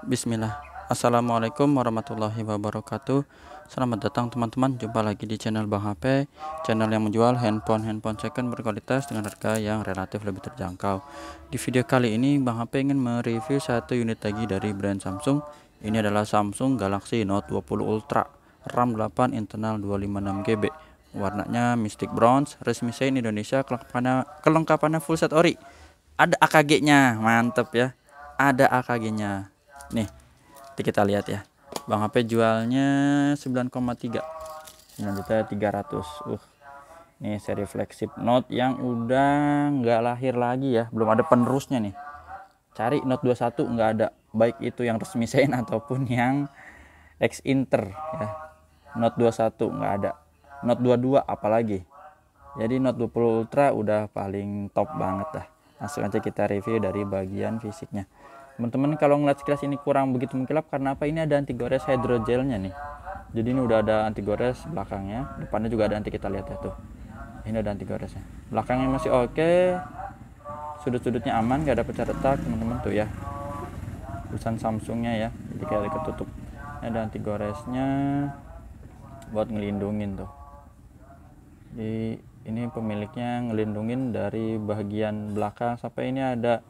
Bismillah. Assalamualaikum warahmatullahi wabarakatuh. Selamat datang teman-teman, jumpa lagi di channel Bang HP, channel yang menjual handphone second berkualitas dengan harga yang relatif lebih terjangkau. Di video kali ini Bang HP ingin mereview satu unit lagi dari brand Samsung. Ini adalah Samsung Galaxy Note 20 Ultra, RAM 8, internal 256 GB. Warnanya Mystic Bronze, resmi sein Indonesia, kelengkapannya full set ori. Ada AKG-nya, mantep ya. Ada AKG-nya. Nih, kita lihat ya. Bang HP jualnya 9,3. 9.300.000. Nih seri flagship Note yang udah nggak lahir lagi ya. Belum ada penerusnya nih. Cari Note 21 nggak ada. Baik itu yang resmi sein ataupun yang ex Inter ya. Note 21 nggak ada. Note 22 apalagi. Jadi Note 20 Ultra udah paling top banget dah. Langsung aja kita review dari bagian fisiknya. Teman-teman kalau ngeliat sekilas ini kurang begitu mengkilap karena apa, ini ada anti gores hydrogelnya nih. Jadi ini udah ada anti gores belakangnya, depannya juga ada, nanti kita lihat ya tuh. Ini ada anti goresnya. Belakangnya masih oke. Sudut-sudutnya aman, gak ada pecah retak teman-teman tuh ya. Tulisan Samsungnya ya, jadi kayak ketutup. Ini ada anti goresnya buat ngelindungin tuh. Jadi ini pemiliknya ngelindungin dari bagian belakang sampai ini ada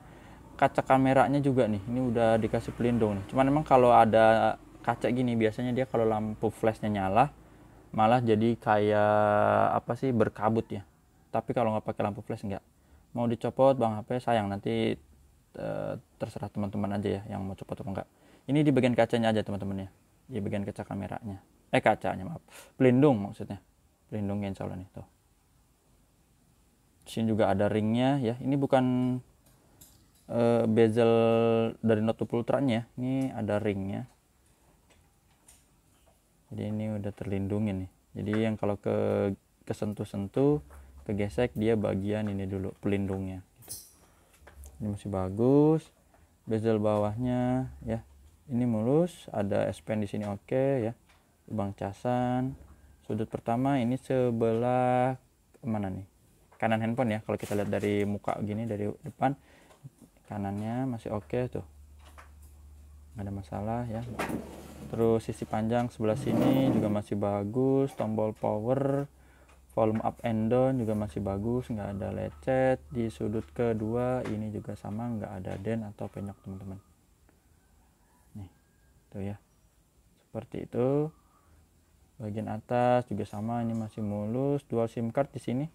kaca kameranya juga nih. Ini udah dikasih pelindung nih. Cuman memang kalau ada kaca gini biasanya dia kalau lampu flashnya nyala malah jadi kayak apa sih, berkabut ya. Tapi kalau nggak pakai lampu flash enggak. Mau dicopot Bang HP sayang, nanti terserah teman-teman aja ya yang mau copot atau enggak. Ini di bagian kacanya aja teman-teman ya. Di bagian kaca kameranya. Kacanya maaf. Pelindung maksudnya. Pelindungnya insya Allah nih tuh. Di sini juga ada ringnya ya. Ini bukan bezel dari Note 20 Ultra nya, ini ada ringnya. Jadi ini udah terlindungi nih. Jadi yang kalau kesentuh-sentuh, kegesek, dia bagian ini dulu pelindungnya gitu. Ini masih bagus. Bezel bawahnya ya, ini mulus, ada S Pen di sini oke ya. Lubang casan. Sudut pertama ini sebelah mana nih? Kanan handphone ya. Kalau kita lihat dari muka gini dari depan, kanannya masih oke tuh, nggak ada masalah ya. Terus sisi panjang sebelah sini juga masih bagus. Tombol power, volume up and down juga masih bagus, nggak ada lecet. Di sudut kedua ini juga sama, nggak ada dent atau penyok teman-teman. Nih tuh ya, seperti itu. Bagian atas juga sama, ini masih mulus. Dual SIM card di sini,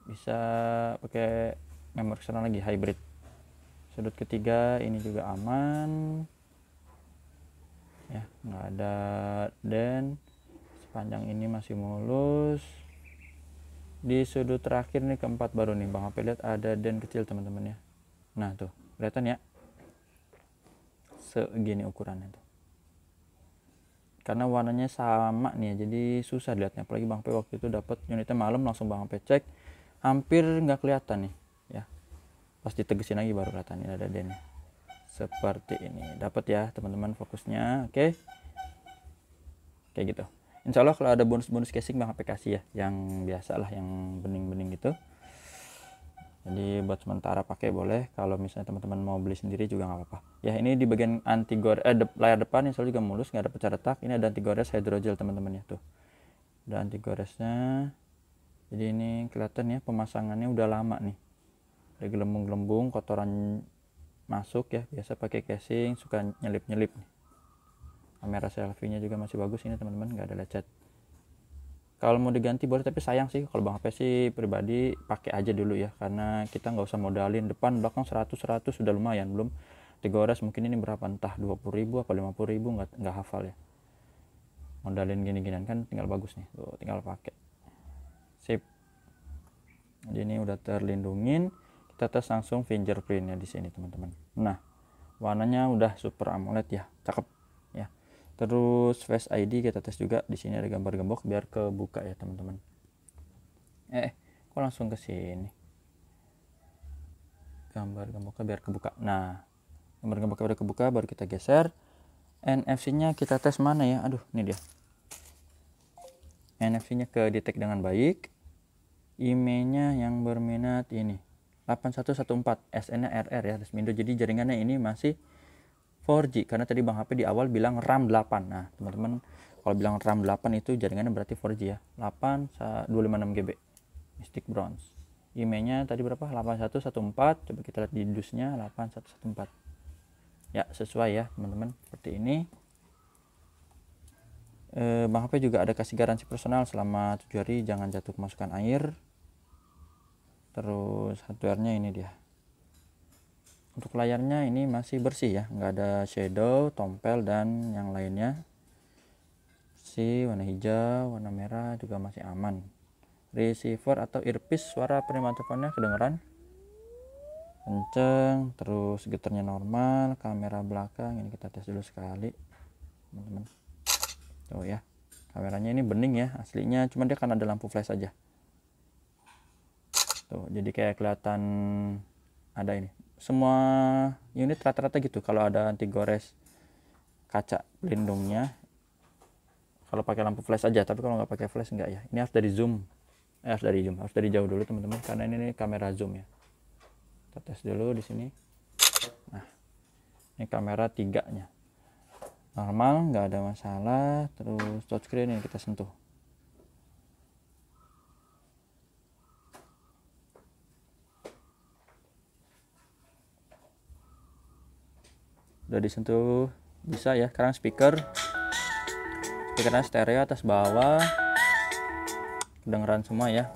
bisa pakai memori eksternal lagi, hybrid. Sudut ketiga ini juga aman ya, nggak ada dent. Sepanjang ini masih mulus. Di sudut terakhir nih, keempat baru nih Bang HP lihat ada dent kecil teman-teman ya. Nah tuh kelihatan ya, segini ukurannya tuh. Karena warnanya sama nih ya, jadi susah dilihatnya. Apalagi Bang HP waktu itu dapat unitnya malam, langsung Bang HP cek, hampir nggak kelihatan nih ya. Pas ditegesin lagi baru kelihatan ini ada dentnya. Seperti ini, dapat ya teman-teman fokusnya. Oke, kayak gitu. Insya Allah kalau ada bonus-bonus casing Bang HP kasih ya, yang biasa lah, yang bening-bening gitu. Jadi buat sementara pakai boleh, kalau misalnya teman-teman mau beli sendiri juga nggak apa-apa ya. Ini di bagian anti gores layar depan insya Allah juga mulus, nggak ada pecah retak. Ini ada anti gores hydrogel teman-teman ya tuh, ada anti goresnya. Jadi ini kelihatan ya, pemasangannya udah lama nih, ada gelembung-gelembung kotoran masuk ya. Biasa pakai casing suka nyelip-nyelip nih. Kamera selfie-nya juga masih bagus ini teman-teman, nggak ada lecet. Kalau mau diganti boleh, tapi sayang sih kalau Bang HP sih pribadi pakai aja dulu ya, karena kita nggak usah modalin depan belakang 100 sudah lumayan. Belum digores mungkin ini berapa, entah 20.000 apa 50.000, nggak hafal ya. Modalin gini-ginian kan tinggal bagus nih tuh, tinggal pakai. Sip. Jadi ini udah terlindungin. Kita tes langsung fingerprintnya di sini teman-teman. Nah warnanya udah super AMOLED ya, cakep ya. Terus Face ID kita tes juga. Di sini ada gambar gembok biar kebuka ya teman-teman. Kok langsung ke sini? Gambar gemboknya biar kebuka. Nah, gambar gemboknya udah kebuka, baru kita geser. NFC-nya kita tes mana ya? Aduh, ini dia. NFC-nya ke detect dengan baik. IMEI-nya yang berminat ini 8114, SN-nya RR ya, resmi Indo. Jadi jaringannya ini masih 4G, karena tadi Bang HP di awal bilang RAM 8. Nah teman-teman, kalau bilang RAM 8 itu jaringannya berarti 4G ya. 256 GB Mystic Bronze. IMEI-nya tadi berapa? 8114. Coba kita lihat di dusnya 8114. Ya sesuai ya teman-teman, seperti ini. Bang HP juga ada kasih garansi personal selama 7 hari, jangan jatuh kemasukan air. Terus hardware-nya ini dia. Untuk layarnya ini masih bersih ya, nggak ada shadow, tompel dan yang lainnya. Warna hijau, warna merah juga masih aman. Receiver atau earpiece, suara penerimaan teleponnya kedengeran kenceng. Terus getarnya normal. Kamera belakang ini kita tes dulu sekali teman-teman. Tuh ya, kameranya ini bening ya aslinya, cuman dia kan ada lampu flash aja tuh, jadi kayak kelihatan ada ini. Semua unit rata-rata gitu kalau ada anti gores kaca pelindungnya kalau pakai lampu flash aja, tapi kalau nggak pakai flash enggak ya. Ini harus dari zoom, harus dari jauh dulu teman-teman, karena ini kamera zoom ya. Kita tes dulu di sini. Nah ini kamera 3-nya normal, nggak ada masalah. Terus touchscreen ini kita sentuh. Udah disentuh bisa ya. Sekarang speakernya stereo atas bawah, kedengeran semua ya,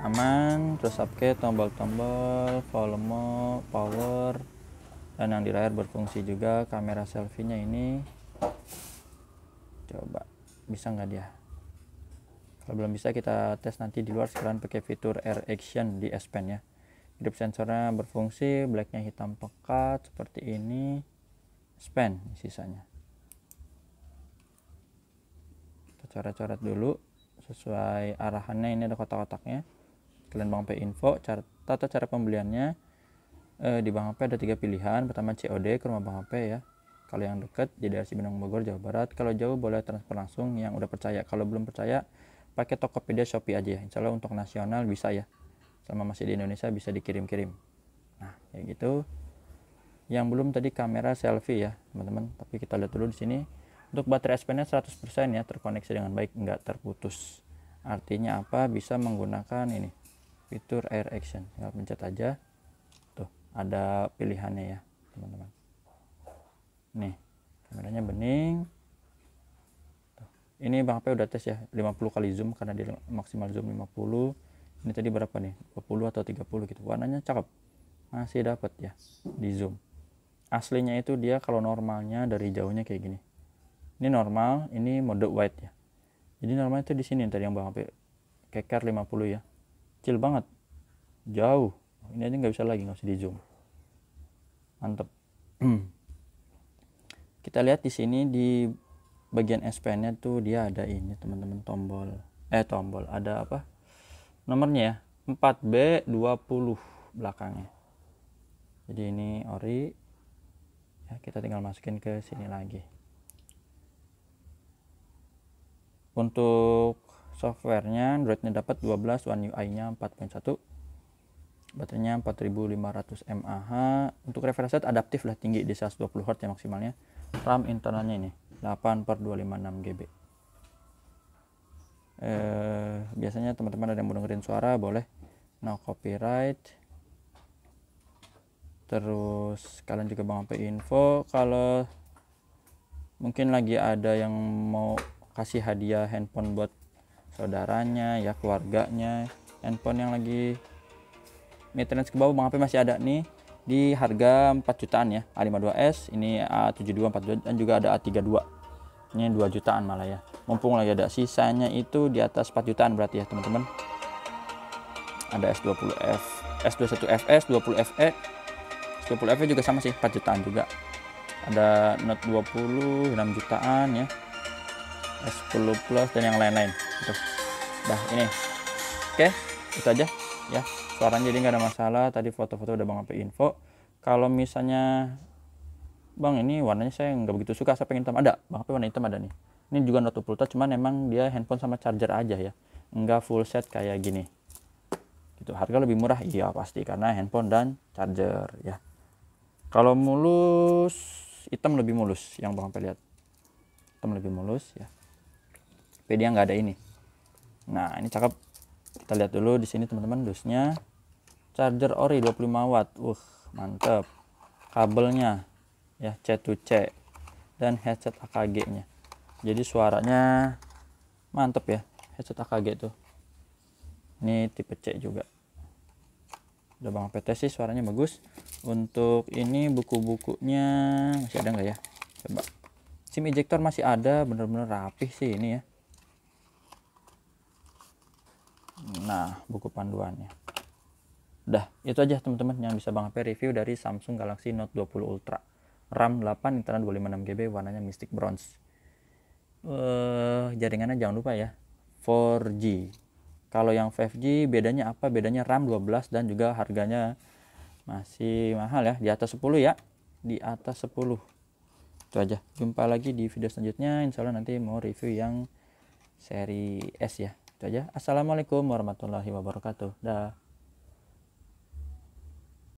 aman. Terus update tombol-tombol volume, power, dan yang di layar berfungsi juga. Kamera selfie-nya ini coba bisa nggak dia. Kalau belum bisa kita tes nanti di luar. Sekarang pakai fitur Air Action di S Pen ya. Grip sensornya berfungsi, blacknya hitam pekat seperti ini. S Pen sisanya kita coret-coret dulu sesuai arahannya. Ini ada kotak-kotaknya, kalian Bang HP info. Tata cara pembeliannya di Bang HP ada 3 pilihan. Pertama COD ke rumah Bang HP ya, kalau yang dekat jadi Cibinong Bogor Jawa Barat. Kalau jauh boleh transfer langsung yang udah percaya. Kalau belum percaya pakai Tokopedia, Shopee aja ya. Insya Allah untuk nasional bisa ya, selama masih di Indonesia bisa dikirim-kirim. Nah kayak gitu. Yang belum tadi kamera selfie ya teman-teman, tapi kita lihat dulu di sini. Untuk baterai S Pen-nya 100% ya, terkoneksi dengan baik, nggak terputus. Artinya apa? Bisa menggunakan ini fitur Air Action, tinggal pencet aja tuh, ada pilihannya ya teman-teman. Nih kameranya bening tuh. Ini Bang HP udah tes ya 50 kali zoom, karena dia maksimal zoom 50. Ini tadi berapa nih, 20 atau 30 gitu. Warnanya cakep, masih dapat ya di zoom. Aslinya itu dia kalau normalnya dari jauhnya kayak gini. Ini normal, ini mode wide ya. Jadi normalnya itu di sini tadi yang Bang HP keker 50 ya. Kecil banget, jauh. Ini aja nggak bisa lagi, nggak usah di zoom. Mantep. Kita lihat di sini di bagian S Pen-nya tuh dia ada ini teman-teman, tombol ada apa? Nomornya ya, 4B20 belakangnya. Jadi ini ori ya, kita tinggal masukin ke sini lagi. Untuk softwarenya Androidnya dapat 12, One UI-nya 4.1, baterainya 4500 mAh. Untuk refresh rate adaptif lah, tinggi di 120 Hz ya maksimalnya. RAM internalnya ini 8/256 GB. Biasanya teman-teman ada yang mau dengerin suara boleh, no copyright. Terus kalian juga Bang HP info, kalau mungkin lagi ada yang mau kasih hadiah handphone buat saudaranya ya, keluarganya, handphone yang lagi maintenance ke bawah, Bang HP masih ada nih di harga 4 jutaan ya. A52s, ini A7242, dan juga ada A32, ini 2 jutaan malah ya. Mumpung lagi ada, sisanya itu di atas 4 jutaan berarti ya teman-teman. Ada S20F, S21FS, 20FE, 20FE juga sama sih, 4 jutaan juga. Ada Note 20 6 jutaan ya, S10 Plus dan yang lain-lain gitu. Dah ini oke, itu aja ya. Suaranya jadi nggak ada masalah. Tadi foto-foto udah Bang HP info. Kalau misalnya Bang ini warnanya saya nggak begitu suka, saya pengen hitam, ada Bang HP warna hitam ada nih. Ini juga Note 20 Touch, cuman emang dia handphone sama charger aja ya, nggak full set kayak gini gitu. Harga lebih murah iya pasti, karena handphone dan charger ya. Kalau mulus hitam lebih mulus yang Bang HP lihat. Hitam lebih mulus ya. Tapi dia nggak ada ini. Nah, ini cakep. Kita lihat dulu di sini teman-teman, dusnya. Charger ori 25 watt. Mantap. Kabelnya ya C to C dan headset AKG-nya. Jadi suaranya mantep ya, headset AKG tuh. Ini tipe C juga. Udah Bang PT sih suaranya bagus. Untuk ini buku-bukunya masih ada nggak ya? Coba. SIM ejector masih ada, bener-bener rapih sih ini ya. Nah, buku panduannya. Udah, itu aja teman-teman yang bisa Bang HP review dari Samsung Galaxy Note 20 Ultra. RAM 8, internet 256 GB, warnanya Mystic Bronze. Jaringannya jangan lupa ya, 4G. Kalau yang 5G bedanya apa? Bedanya RAM 12 dan juga harganya masih mahal ya, di atas 10 ya. Di atas 10. Itu aja. Jumpa lagi di video selanjutnya. Insya Allah nanti mau review yang seri S ya. Itu aja. Assalamualaikum warahmatullahi wabarakatuh. Dah.